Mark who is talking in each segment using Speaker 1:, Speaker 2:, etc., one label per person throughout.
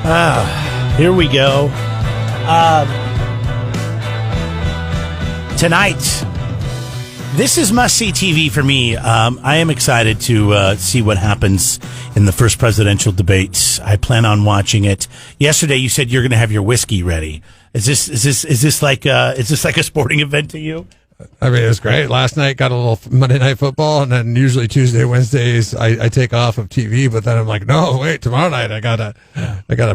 Speaker 1: Here we go. Tonight, this is must-see TV for me. I am excited to see what happens in the first presidential debates. I plan on watching it. Yesterday, you said you're going to have your whiskey ready. Is this like a sporting event to you?
Speaker 2: I mean, it was great. Last night got a little Monday Night Football, and then usually Tuesday, Wednesdays I take off of TV. But then I'm like, no, wait, tomorrow night I got a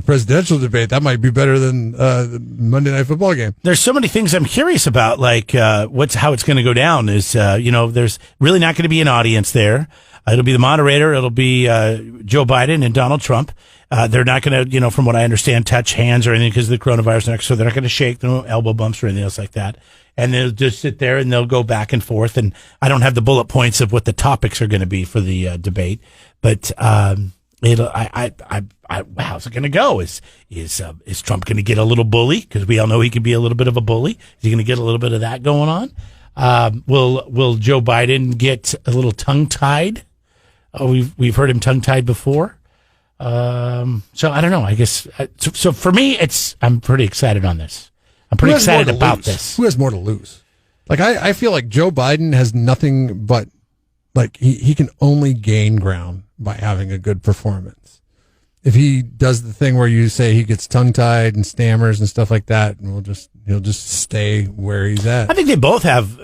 Speaker 2: presidential debate. That might be better than the Monday Night Football game. There's
Speaker 1: so many things I'm curious about, like how it's going to go down. Is there's really not going to be an audience there. It'll be the moderator. It'll be Joe Biden and Donald Trump. They're not going to, from what I understand, touch hands or anything because of the coronavirus. So they're not going to shake, no elbow bumps or anything else like that. And they'll just sit there and they'll go back and forth. And I don't have the bullet points of what the topics are going to be for the debate, but how's it going to go? Is Trump going to get a little bully? Because we all know he can be a little bit of a bully. Is he going to get a little bit of that going on? Will Joe Biden get a little tongue tied? Oh, we've heard him tongue tied before. So I don't know. I guess so. For me, I'm pretty excited on this. I'm pretty excited about this.
Speaker 2: Who has more to lose? Like, I feel like Joe Biden has nothing but, like, he can only gain ground by having a good performance. If he does the thing where you say he gets tongue-tied and stammers and stuff like that, and he'll just stay where he's at.
Speaker 1: I think they both have.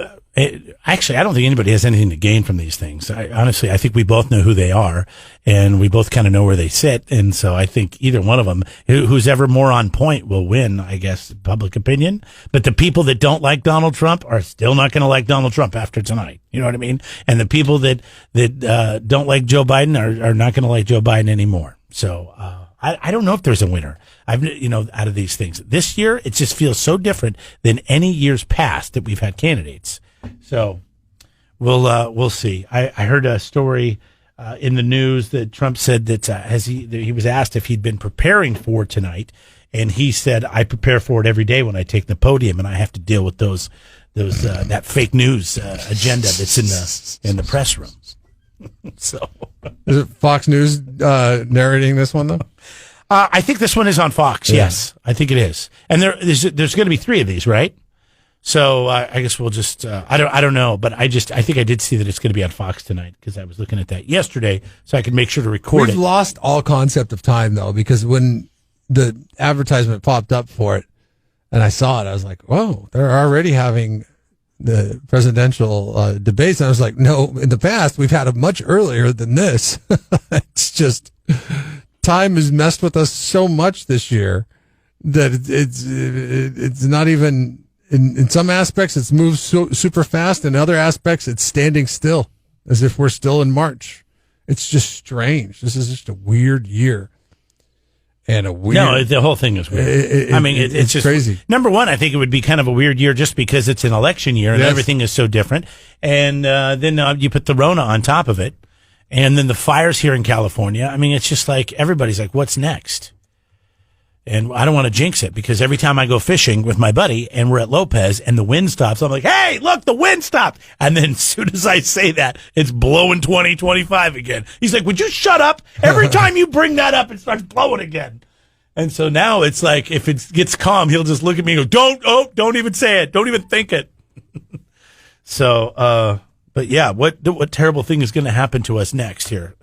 Speaker 1: Actually, I don't think anybody has anything to gain from these things. Honestly, I think we both know who they are, and we both kind of know where they sit. And so I think either one of them, who's ever more on point, will win, I guess, public opinion. But the people that don't like Donald Trump are still not going to like Donald Trump after tonight. You know what I mean? And the people that don't like Joe Biden are not going to like Joe Biden anymore. So I don't know if there's a winner. Out of these things this year, it just feels so different than any years past that we've had candidates. So we'll see. I heard a story in the news that Trump said that he was asked if he'd been preparing for tonight, and he said, "I prepare for it every day when I take the podium, and I have to deal with those that fake news agenda that's in the press room." So,
Speaker 2: is it Fox News narrating this one though?
Speaker 1: I think this one is on Fox. Yeah. Yes, I think it is, and there's going to be 3 of these, right? So I guess we'll just I don't know, but I think I did see that it's going to be on Fox tonight because I was looking at that yesterday, so I could make sure to record it.
Speaker 2: We've lost all concept of time though, because when the advertisement popped up for it and I saw it, I was like, "Whoa, they're already having the presidential debates." And I was like, "No, in the past we've had it much earlier than this." It's just time has messed with us so much this year that it's not even. In some aspects, it's moved so super fast. In other aspects, it's standing still, as if we're still in March. It's just strange. This is just a weird year, and
Speaker 1: the whole thing is weird. It's just
Speaker 2: crazy.
Speaker 1: Number one, I think it would be kind of a weird year just because it's an election year and everything is so different. And then you put the Rona on top of it, and then the fires here in California. I mean, it's just like everybody's like, "What's next?" And I don't want to jinx it because every time I go fishing with my buddy and we're at Lopez and the wind stops, I'm like, "Hey, look, the wind stopped." And then as soon as I say that, it's blowing 20, 25 again. He's like, "Would you shut up? Every time you bring that up, it starts blowing again." And so now it's like, if it gets calm, he'll just look at me and go, don't even say it. Don't even think it. So, but yeah, what terrible thing is going to happen to us next here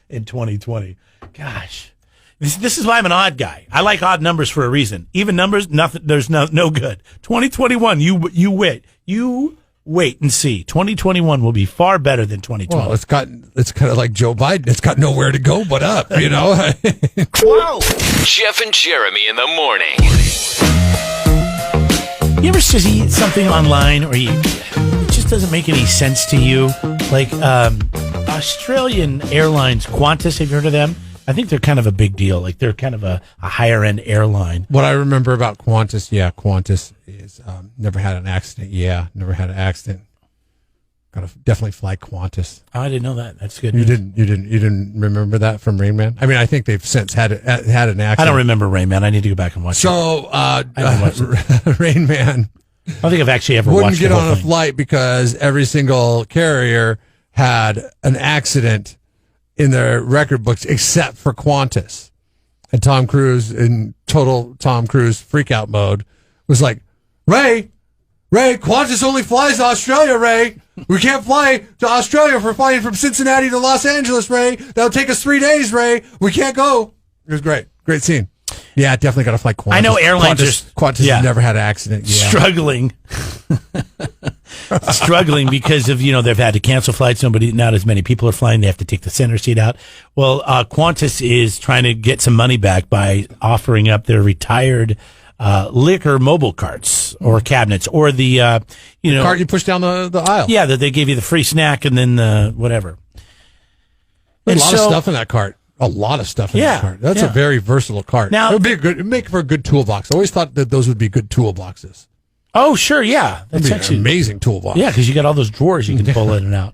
Speaker 1: in 2020? Gosh. This is why I'm an odd guy. I like odd numbers for a reason. Even numbers, nothing. There's no good. 2021, you wait and see. 2021 will be far better than 2020.
Speaker 2: Well, it's kind of like Joe Biden. It's got nowhere to go but up.
Speaker 3: Wow. Jeff and Jeremy in the morning.
Speaker 1: You ever see something online or it just doesn't make any sense to you? Like Australian Airlines Qantas. Have you heard of them? I think they're kind of a big deal. Like they're kind of a higher end airline.
Speaker 2: What I remember about Qantas, Qantas is never had an accident. Yeah, never had an accident. Gotta definitely fly Qantas.
Speaker 1: Oh, I didn't know that. That's good.
Speaker 2: You didn't remember that from Rain Man? I mean, I think they've since had an accident.
Speaker 1: I don't remember Rain Man. I need to go back and watch it.
Speaker 2: So, Rain Man.
Speaker 1: I don't think I've actually ever watched it.
Speaker 2: Wouldn't get on a flight because every single carrier had an accident in their record books except for Qantas. And Tom Cruise, in total Tom Cruise freakout mode, was like, Ray, Qantas only flies to Australia, Ray. We can't fly to Australia if we're flying from Cincinnati to Los Angeles, Ray. That'll take us 3 days, Ray. We can't go. It was great. Great scene. Yeah, definitely got to fly Qantas.
Speaker 1: I know airlines
Speaker 2: Qantas has never had an accident. Yeah.
Speaker 1: Struggling because of, they've had to cancel flights. Not as many people are flying. They have to take the center seat out. Well, Qantas is trying to get some money back by offering up their retired liquor mobile carts or cabinets or the,
Speaker 2: cart you push down the aisle.
Speaker 1: Yeah, that they give you the free snack and then whatever.
Speaker 2: There's a lot of stuff in that cart. A lot of stuff in that cart. That's a very versatile cart. Now, it'd make for a good toolbox. I always thought that those would be good toolboxes.
Speaker 1: Oh, sure, yeah.
Speaker 2: That's actually an amazing toolbox.
Speaker 1: Yeah, because you got all those drawers you can pull in and out.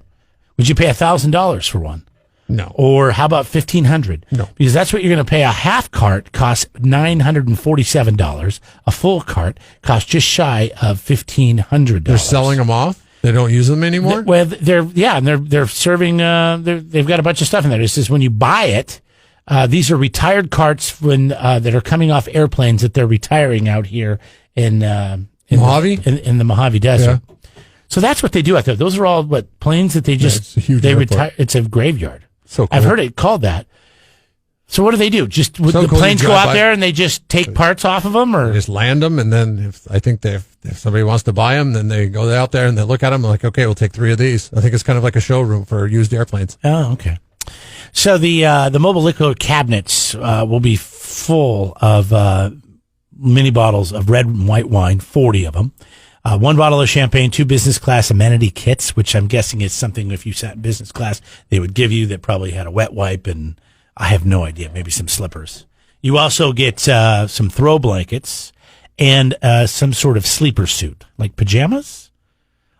Speaker 1: Would you pay $1,000 for one?
Speaker 2: No.
Speaker 1: Or how about $1,500?
Speaker 2: No.
Speaker 1: Because that's what you're going to pay. A half cart costs $947. A full cart costs just shy of $1,500.
Speaker 2: They're selling them off? They don't use them anymore?
Speaker 1: They're serving, they've got a bunch of stuff in there. It says when you buy it, these are retired carts that are coming off airplanes that they're retiring out here in
Speaker 2: Mojave?
Speaker 1: In the Mojave Desert. Yeah. So that's what they do out there. Those are all planes that they just, they retire. It's a graveyard.
Speaker 2: So cool.
Speaker 1: I've heard it called that. So what do they do? Just the planes go out there and they just take parts off of them, or
Speaker 2: they just land them, and then if somebody wants to buy them, then they go out there and they look at them like, okay, we'll take 3 of these. I think it's kind of like a showroom for used airplanes.
Speaker 1: Oh, okay. So the mobile liquor cabinets will be full of mini bottles of red and white wine, 40 of them. 1 bottle of champagne, 2 business class amenity kits, which I'm guessing is something if you sat in business class they would give you that probably had a wet wipe and I have no idea, maybe some slippers. You also get some throw blankets and some sort of sleeper suit, like pajamas.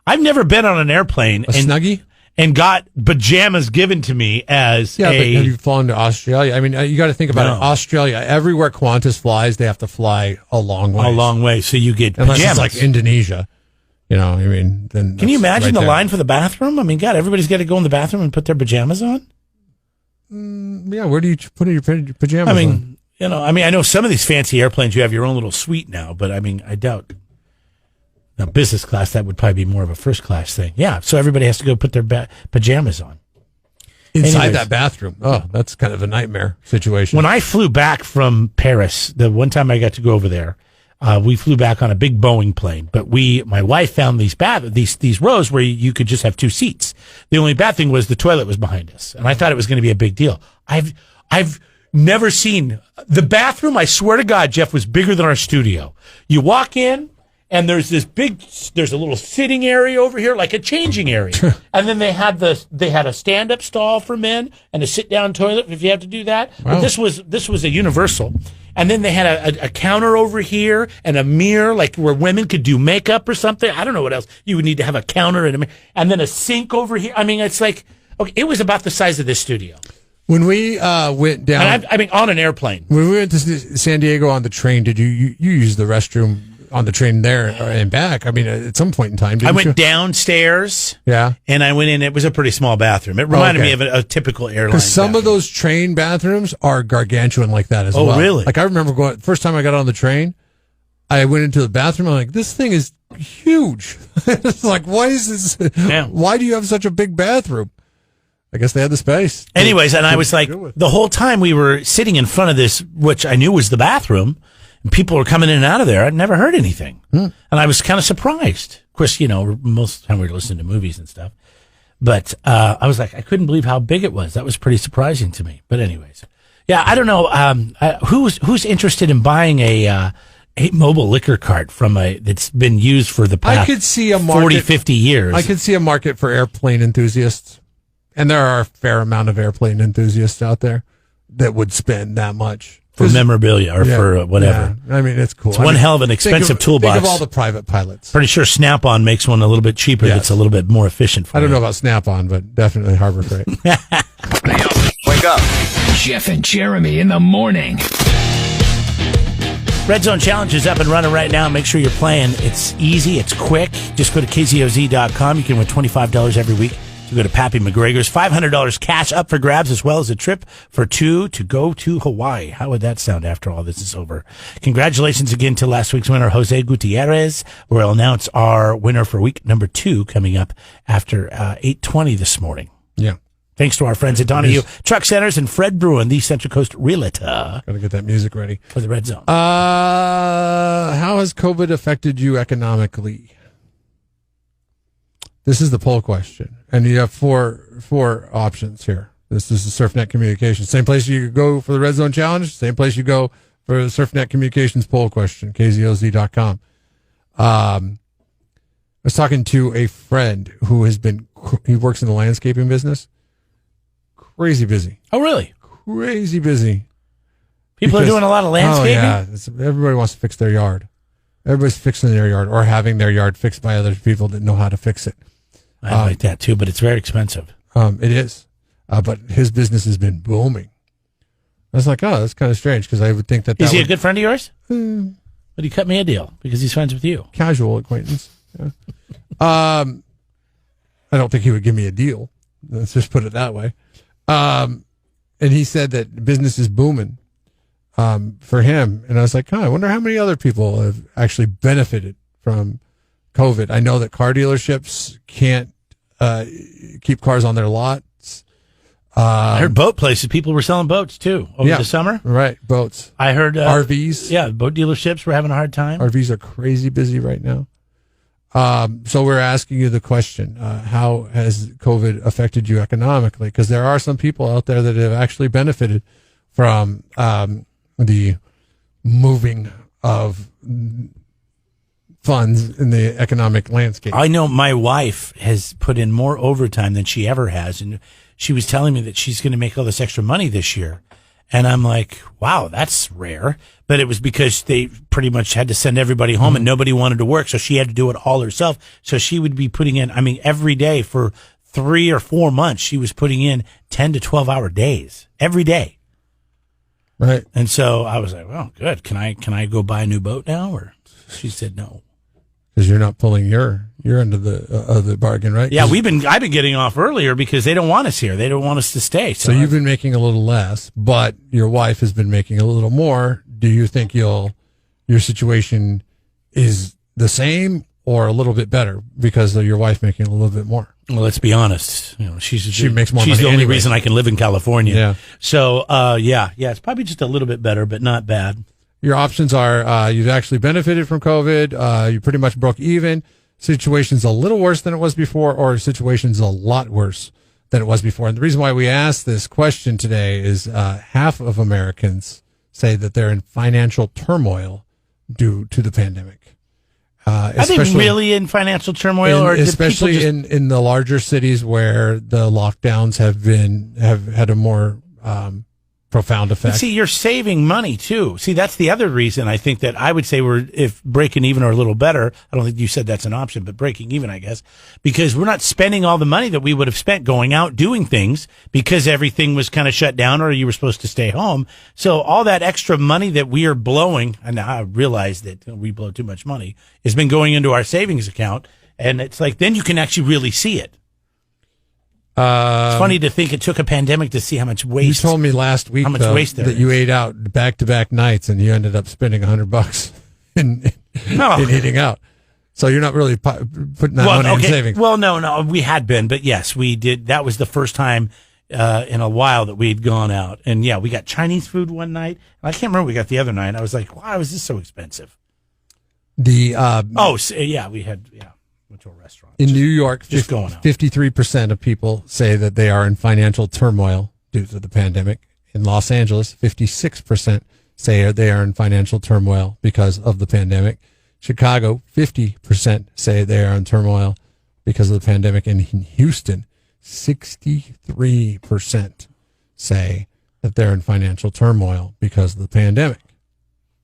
Speaker 1: I've never been on an airplane
Speaker 2: Snuggie?
Speaker 1: And got pajamas given to me as
Speaker 2: but have you flown to Australia? I mean, you got to think about it. Australia, everywhere Qantas flies, they have to fly a long way.
Speaker 1: A long way, so you get pajamas.
Speaker 2: Unless it's like Indonesia. Then
Speaker 1: can you imagine the line for the bathroom? I mean, God, everybody's got to go in the bathroom and put their pajamas on?
Speaker 2: Yeah, where do you put your pajamas on?
Speaker 1: I know some of these fancy airplanes, you have your own little suite now, but I mean, I doubt. Now, business class, that would probably be more of a first class thing. Yeah, so everybody has to go put their pajamas on.
Speaker 2: Inside that bathroom. Oh, that's kind of a nightmare situation.
Speaker 1: When I flew back from Paris, the one time I got to go over there, we flew back on a big Boeing plane, but my wife found these rows where you could just have 2 seats. The only bad thing was the toilet was behind us, and I thought it was going to be a big deal. I've never seen the bathroom. I swear to God, Jeff, was bigger than our studio. You walk in, and there's a little sitting area over here, like a changing area. And then they had a stand-up stall for men and a sit-down toilet if you have to do that. Wow. But this was a universal. And then they had a counter over here and a mirror, like where women could do makeup or something. I don't know what else. You would need to have a counter and a mirror. And then a sink over here. I mean, it's like, okay, it was about the size of this studio.
Speaker 2: When we went down...
Speaker 1: on an airplane.
Speaker 2: When we went to San Diego on the train, did you use the restroom on the train there and back? I mean, at some point in time,
Speaker 1: I went downstairs.
Speaker 2: Yeah.
Speaker 1: And I went in. It was a pretty small bathroom. It reminded me of a typical airline.
Speaker 2: Because some of those train bathrooms are gargantuan like that as well.
Speaker 1: Oh, really?
Speaker 2: Like, I remember first time I got on the train, I went into the bathroom. I'm like, this thing is huge. It's like, why is this? Yeah. Why do you have such a big bathroom? I guess they had the space.
Speaker 1: Anyways, and I was like, the whole time we were sitting in front of this, which I knew was the bathroom, and people were coming in and out of there. I'd never heard anything. And I was kind of surprised. Of course, most of the time we were listening to movies and stuff. But I was like, I couldn't believe how big it was. That was pretty surprising to me. But anyways, yeah, I don't know. Who's interested in buying a mobile liquor cart that's been used for the past 40, 50 years?
Speaker 2: I could see a market for airplane enthusiasts. And there are a fair amount of airplane enthusiasts out there that would spend that much.
Speaker 1: For memorabilia or for whatever.
Speaker 2: Yeah. I mean, it's cool.
Speaker 1: It's one hell of an expensive toolbox.
Speaker 2: Think of all the private pilots.
Speaker 1: Pretty sure Snap-on makes one a little bit cheaper that's a little bit more efficient for
Speaker 2: I don't know about Snap-on, but definitely Harbor Freight.
Speaker 3: Wake up. Jeff and Jeremy in the morning.
Speaker 1: Red Zone Challenge is up and running right now. Make sure you're playing. It's easy. It's quick. Just go to kzoz.com. You can win $25 every week. to go to Pappy McGregor's. $500 cash up for grabs, as well as a trip for two to go to Hawaii. How would that sound after all this is over? Congratulations again to last week's winner, Jose Gutierrez. We'll announce our winner for week number 2 coming up after 8:20 this morning.
Speaker 2: Yeah.
Speaker 1: Thanks to our friends at Donahue Truck Centers and Fred Bruin, the Central Coast Realtor.
Speaker 2: Gotta get that music ready
Speaker 1: for the Red Zone.
Speaker 2: How has COVID affected you economically? This is the poll question, and you have four options here. This is the SurfNet Communications. Same place you go for the Red Zone Challenge. Same place you go for the SurfNet Communications poll question. KZOZ.com. I was talking to a friend who he works in the landscaping business. Crazy busy.
Speaker 1: Oh, really?
Speaker 2: Crazy busy.
Speaker 1: People are doing a lot of landscaping?
Speaker 2: Oh, yeah. Everybody wants to fix their yard. Everybody's fixing their yard or having their yard fixed by other people that know how to fix it.
Speaker 1: I like that, too, but it's very expensive.
Speaker 2: It is. But his business has been booming. I was like, oh, that's kind of strange, because I would think that
Speaker 1: Is he a good friend of yours? But he cut me a deal because he's friends with you.
Speaker 2: Casual acquaintance. Yeah. I don't think he would give me a deal. Let's just put it that way. And he said that business is booming for him. And I was like, I wonder how many other people have actually benefited from COVID. I know that car dealerships can't keep cars on their lots.
Speaker 1: I heard boat places. People were selling boats, too, over the summer.
Speaker 2: Right, boats.
Speaker 1: I heard
Speaker 2: RVs.
Speaker 1: Yeah, boat dealerships were having a hard time.
Speaker 2: RVs are crazy busy right now. So we're asking you the question, how has COVID affected you economically? Because there are some people out there that have actually benefited from the moving of funds in the economic landscape.
Speaker 1: I know my wife has put in more overtime than she ever has, and she was telling me that she's going to make all this extra money this year. And I'm like, wow, that's rare. But it was because they pretty much had to send everybody home and nobody wanted to work. So she had to do it all herself. So she would be putting in, every day for 3 or 4 months, she was putting in 10 to 12 hour days every day.
Speaker 2: Right.
Speaker 1: And so I was like, well, good. Can I go buy a new boat now? Or she said no.
Speaker 2: Because you're not pulling your end of the bargain, right?
Speaker 1: Yeah, I've been getting off earlier because they don't want us here. They don't want us to stay.
Speaker 2: So you've been making a little less, but your wife has been making a little more. Do you think your situation is the same or a little bit better because of your wife making a little bit more?
Speaker 1: Well, let's be honest. She
Speaker 2: makes more money.
Speaker 1: She's the only
Speaker 2: anyway.
Speaker 1: reason I can live in California.
Speaker 2: Yeah.
Speaker 1: So, it's probably just a little bit better, but not bad.
Speaker 2: Your options are you've actually benefited from COVID. You pretty much broke even. Situation's a little worse than it was before, or situation's a lot worse than it was before. And the reason why we asked this question today is half of Americans say that they're in financial turmoil due to the pandemic.
Speaker 1: Are they really in financial turmoil, or
Speaker 2: especially in the larger cities where the lockdowns have had a more profound effect?
Speaker 1: But see, you're saving money too. See, that's the other reason I think that I would say if breaking even or a little better. I don't think you said that's an option, but breaking even, I guess, because we're not spending all the money that we would have spent going out doing things because everything was kind of shut down or you were supposed to stay home. So all that extra money that we are blowing, and I realize that we blow too much money, has been going into our savings account. And it's like, then you can actually really see it. It's funny to think it took a pandemic to see how much waste.
Speaker 2: You told me last week that you ate out back-to-back nights and you ended up spending $100 in eating out. So you're not really putting that money in savings.
Speaker 1: Well, no, we had been, but yes, we did. That was the first time in a while that we'd gone out, and we got Chinese food one night. I can't remember what we got the other night. I was like, why was this so expensive?
Speaker 2: We had went to a restaurant in New York.
Speaker 1: Just going out.
Speaker 2: 53% of people say that they are in financial turmoil due to the pandemic. In Los Angeles, 56% say they are in financial turmoil because of the pandemic. Chicago, 50% say they are in turmoil because of the pandemic. And in Houston, 63% say that they're in financial turmoil because of the pandemic.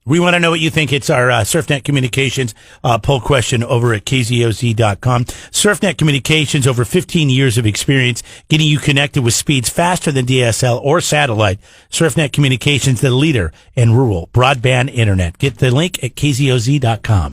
Speaker 1: We want to know what you think. It's our SurfNet Communications poll question over at KZOZ.com. SurfNet Communications, over 15 years of experience getting you connected with speeds faster than DSL or satellite. SurfNet Communications, the leader in rural broadband internet. Get the link at KZOZ.com.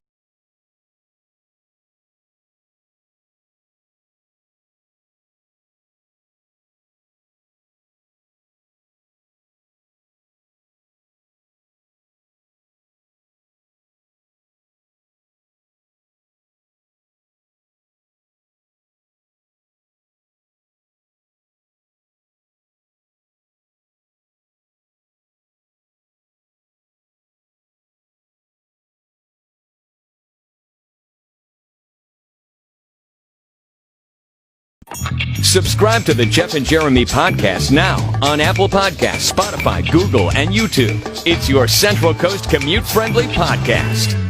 Speaker 3: Subscribe to the Jeff and Jeremy podcast now on Apple Podcasts, Spotify, Google, and YouTube. It's your Central Coast commute-friendly podcast.